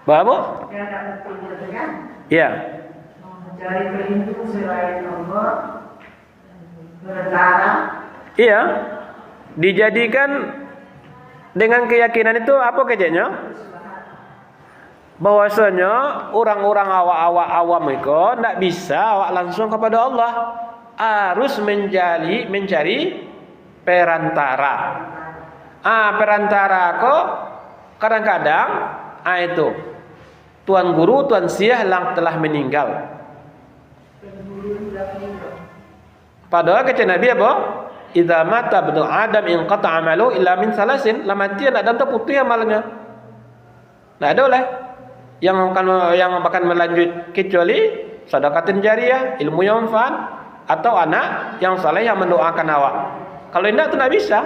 Bapak? Yang ada betul kan? Ya. Mencari pelindung selain Allah, bertara. Iya. Dijadikan dengan keyakinan itu apa kejadiannya? Bahwasanya orang-orang awak-awak awam itu tidak bisa awak langsung kepada Allah, harus mencari perantara. Perantara kok kadang-kadang itu tuan guru, tuan syekh yang telah meninggal. Padahal kata Nabi apa? Idza mata ibnu Adam inqata amalu illa min salasin. La mati anak dan terputus amalnya. Nah, ada oleh yang akan melanjut kecuali sedekah jariyah, ilmu yang manfaat atau anak yang saleh yang mendoakan awak. Kalau tidak itu tidak bisa.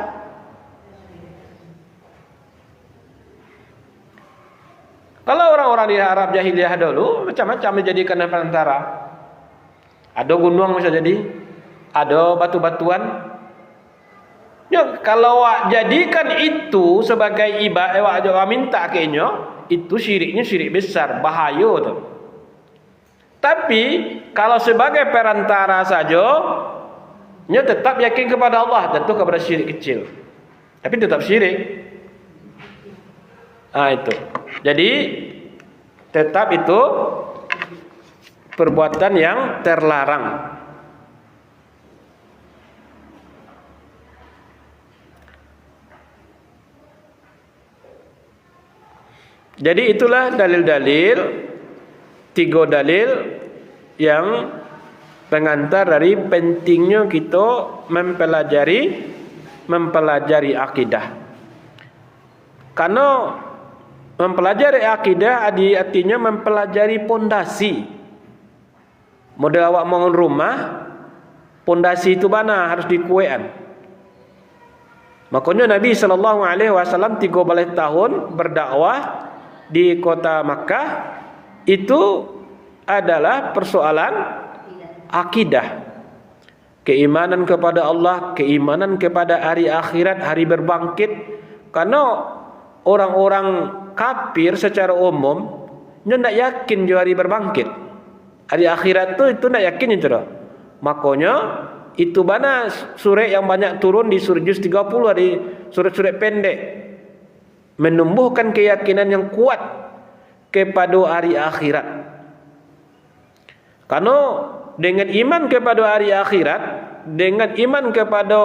Kalau orang-orang di Arab jahiliyah dulu macam-macam menjadikan perantara. Ada gunung bisa jadi, ada batu-batuan. Ya, kalau awak jadikan itu sebagai ibadah, awak minta kayaknya, itu syiriknya syirik besar, bahaya tu. Tapi kalau sebagai perantara saja, nya tetap yakin kepada Allah, tentu kepada syirik kecil. Tapi tetap syirik. Itu. Jadi tetap itu perbuatan yang terlarang. Jadi itulah dalil-dalil, 3 dalil yang pengantar dari pentingnya kita mempelajari akidah. Karena mempelajari akidah artinya mempelajari pondasi. Model awak bangun rumah, pondasi itu mana harus dikuatkan. Makanya Nabi SAW 13 tahun berdakwah di kota Makkah, itu adalah persoalan akidah. Keimanan kepada Allah, keimanan kepada hari akhirat, hari berbangkit. Karena orang-orang kafir secara umum dia tidak yakin hari berbangkit. Hari akhirat itu tidak yakin itu. Makanya itu mana surat yang banyak turun di surah juz 30, di surat-surat pendek, menumbuhkan keyakinan yang kuat kepada hari akhirat. Karena dengan iman kepada hari akhirat, dengan iman kepada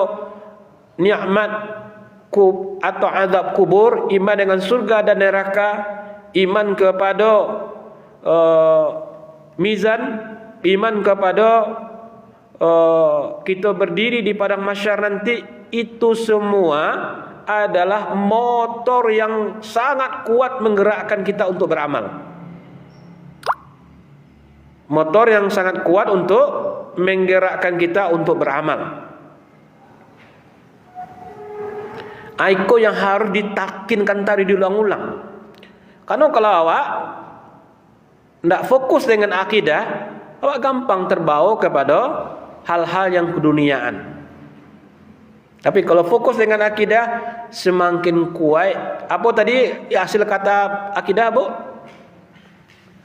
nikmat atau azab kubur, iman dengan surga dan neraka, iman kepada mizan, iman kepada kita berdiri di padang mahsyar nanti, itu semua adalah motor yang sangat kuat menggerakkan kita untuk beramal. Motor yang sangat kuat untuk menggerakkan kita untuk beramal. Itu yang harus ditakinkan tadi diulang-ulang. Karena kalau awak tidak fokus dengan akidah, awak gampang terbawa kepada hal-hal yang keduniaan. Tapi kalau fokus dengan akidah, semakin kuat. Apa tadi hasil kata akidah, Bu?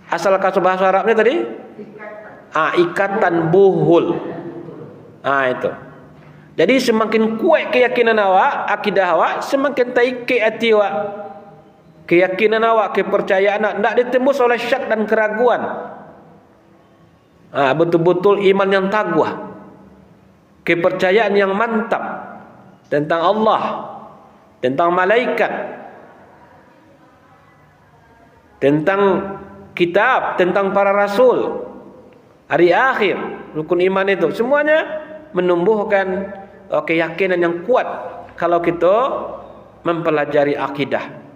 Asal kata bahasa Arabnya tadi? Ikatan buhul. Itu. Jadi semakin kuat keyakinan awak, akidah awak, semakin taiki hati awak. Keyakinan awak, kepercayaan awak tidak ditembus oleh syak dan keraguan. Betul-betul iman yang taqwa, kepercayaan yang mantap tentang Allah, tentang malaikat, tentang kitab, tentang para rasul, hari akhir, rukun iman itu semuanya menumbuhkan keyakinan yang kuat kalau kita mempelajari akidah.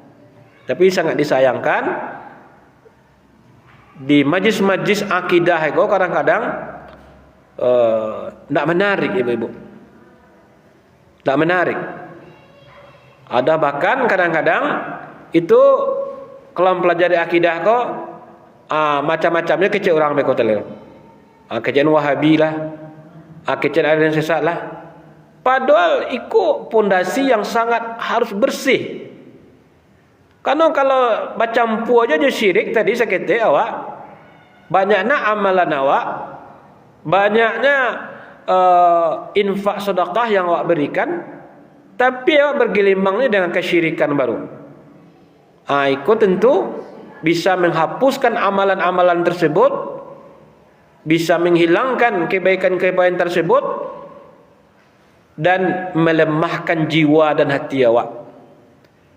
Tapi sangat disayangkan di majlis-majlis akidah itu kadang-kadang tidak menarik, ibu-ibu. Tidak menarik. Ada bahkan kadang-kadang itu kalau mempelajari akidah kok macam-macamnya kecil orang bekotel. Kecil Wahabi lah, kecil aliran sesat lah. Padahal ikut pondasi yang sangat harus bersih. Karena kalau baca empu aja je syirik tadi sakete awak. Banyaknya amalan awak, banyaknya infak sedekah yang awak berikan, tapi awak bergelimbang dengan kesyirikan baru. Itu tentu bisa menghapuskan amalan-amalan tersebut, bisa menghilangkan kebaikan-kebaikan tersebut, dan melemahkan jiwa dan hati awak.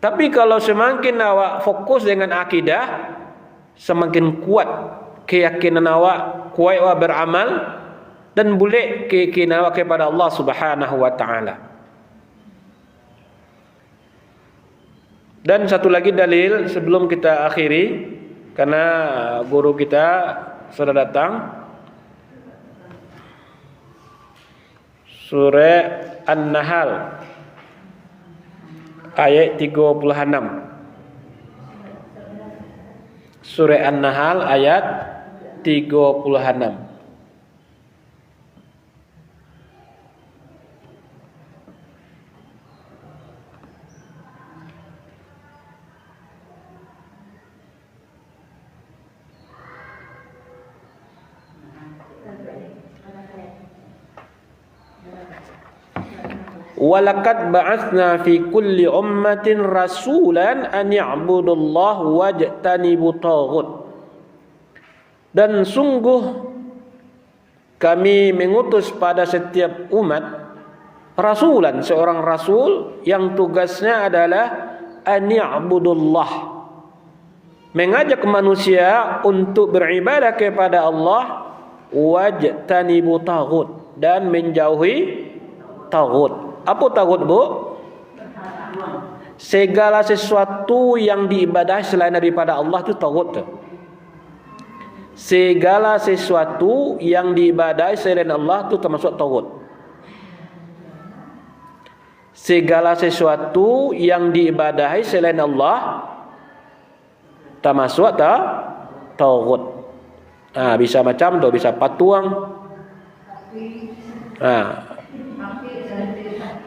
Tapi kalau semakin awak fokus dengan akidah, semakin kuat keyakinan awak, kuat awak beramal, dan bulat keyakinan awak kepada Allah Subhanahu wa taala. Dan satu lagi dalil sebelum kita akhiri, karena guru kita sudah datang. Surah An-Nahl ayat 36. Surah An-Nahl ayat 36. Walaqad ba'atsna fi kulli ummatin rasulan an ya'budullaha wajtanibu taghut. Dan sungguh kami mengutus pada setiap umat rasulan, seorang rasul yang tugasnya adalah an ya'budullah, mengajak manusia untuk beribadah kepada Allah, wajtanibu taghut, dan menjauhi taghut. Apa taghut, Bu? Segala sesuatu yang diibadahi selain daripada Allah itu taghut. Segala sesuatu yang diibadahi selain Allah itu termasuk taghut. Segala sesuatu yang diibadahi selain Allah termasuk taghut. Bisa macam tu, bisa patuang.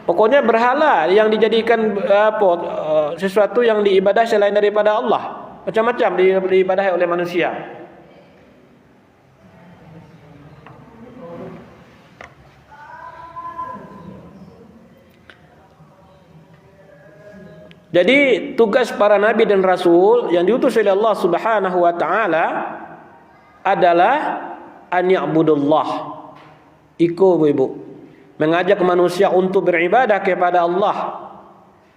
Pokoknya berhala yang dijadikan sesuatu yang diibadahi selain daripada Allah, macam-macam diibadahi oleh manusia. Jadi tugas para nabi dan rasul yang diutus oleh Allah Subhanahu wa taala adalah an ya'budullah. Ibu, mengajak manusia untuk beribadah kepada Allah.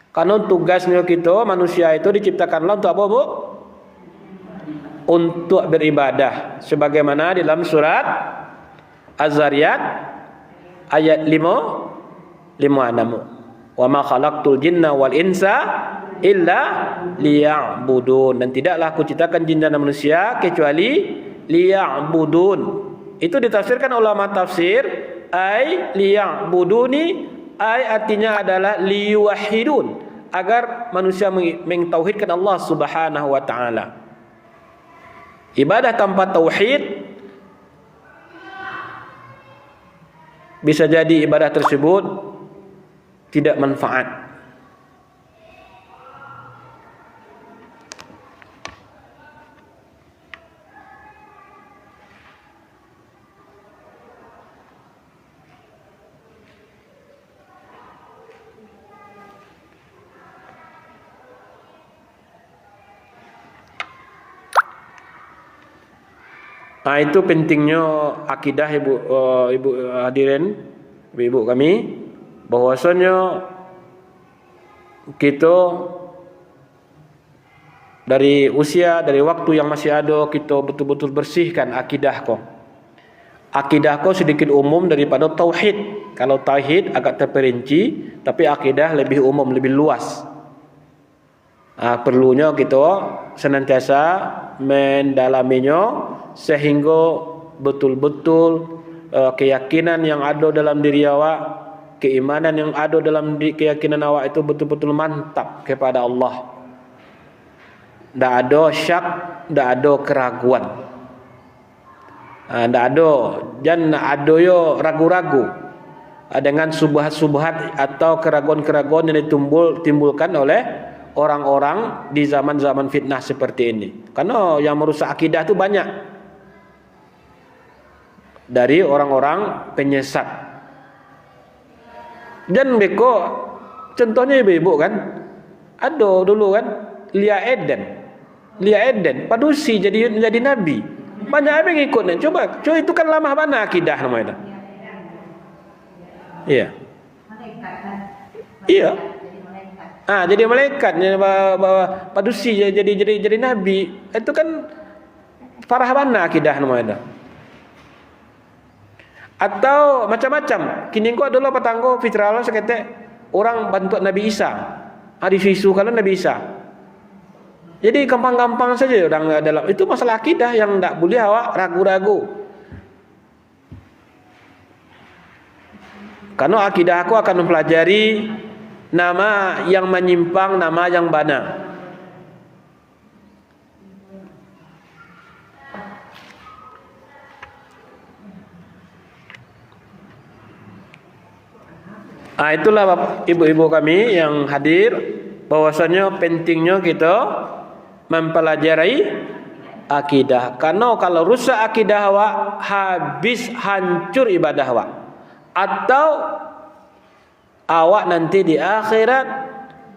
Karena tugasnya kita manusia itu diciptakanlah untuk apa, Bu? Untuk beribadah. Sebagaimana dalam surat Az-Zariyat ayat 5:56. Wa ma khalaqtul jinna wal insa illa liya'budun. Dan tidaklah aku ciptakan jin dan manusia kecuali liya'budun. Itu ditafsirkan ulama tafsir, ay liya'buduni, ay artinya adalah liyuwahhidun, agar manusia mentauhidkan Allah Subhanahu wa taala. Ibadah tanpa tauhid bisa jadi ibadah tersebut tidak manfaat. Itu pentingnya akidah ibu hadirin, ibu kami, bahwasanya kita dari waktu yang masih ada, kita betul-betul bersihkan akidah kau. Akidah kau sedikit umum daripada tauhid. Kalau tauhid agak terperinci, tapi akidah lebih umum, lebih luas. Perlunya kita senantiasa mendalaminya sehingga betul-betul keyakinan yang ada dalam diri awak, keimanan yang ada dalam keyakinan awak itu betul-betul mantap kepada Allah. Tak ada syak, tak ada keraguan. Tak ada, jangan ada yo ragu-ragu dengan subhat-subhat atau keraguan-keraguan yang ditimbulkan orang-orang di zaman-zaman fitnah seperti ini. Karena yang merusak akidah itu banyak. Dari orang-orang penyesat. Dan beko contohnya ibu-ibu kan. Ada dulu kan Lia Eden padusi jadi nabi. Banyak yang ikutnya. Coba itu kan lama mana akidah namanya. Iya. Iya. Jadi malaikat padusi jadi nabi. Itu kan parah mana akidah namanya. Atau macam-macam. Kini kau adalah petanggo fitrah sekete orang bantu Nabi Isa. Divisu kalau Nabi Isa. Jadi gampang-gampang saja orang dalam itu masalah akidah yang tidak boleh awak ragu-ragu. Karena akidah aku akan mempelajari nama yang menyimpang, nama yang benar. Itulah ibu-ibu kami yang hadir, bahwasanya pentingnya kita mempelajari akidah. Karena kalau rusak akidah awak, habis hancur ibadah awak. Atau awak nanti di akhirat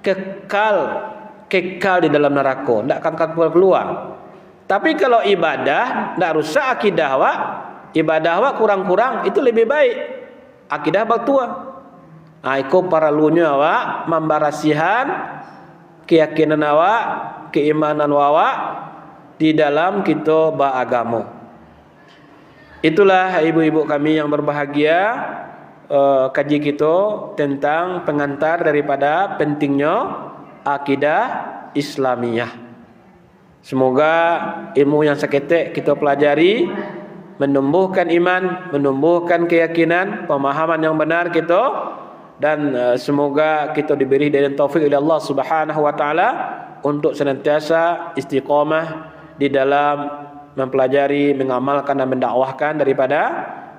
kekal di dalam neraka, tidak akan keluar. Tapi kalau ibadah tidak rusak akidah awak, ibadah awak kurang-kurang, itu lebih baik. Akidah bertuah. Iku paralunya awak membarasihan keyakinan awak, keimanan awak di dalam kita beragama. Itulah ibu-ibu kami yang berbahagia, kaji kita tentang pengantar daripada pentingnya akidah Islamiyah. Semoga ilmu yang seketik kita pelajari menumbuhkan iman, menumbuhkan keyakinan, pemahaman yang benar kita. Dan semoga kita diberi hidayah dan taufik oleh Allah Subhanahu wa taala untuk senantiasa istiqamah di dalam mempelajari, mengamalkan dan mendakwahkan daripada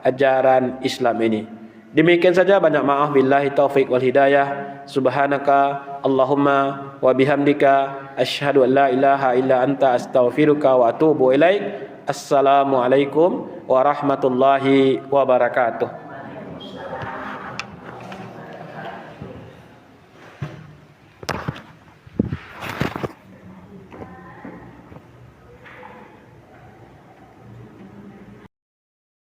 ajaran Islam ini. Demikian saja, banyak maaf, billahi taufik wal hidayah. Subhanaka Allahumma wa bihamdika asyhadu an la ilaha illa anta astaghfiruka wa atubu ilaik. Assalamualaikum warahmatullahi wabarakatuh.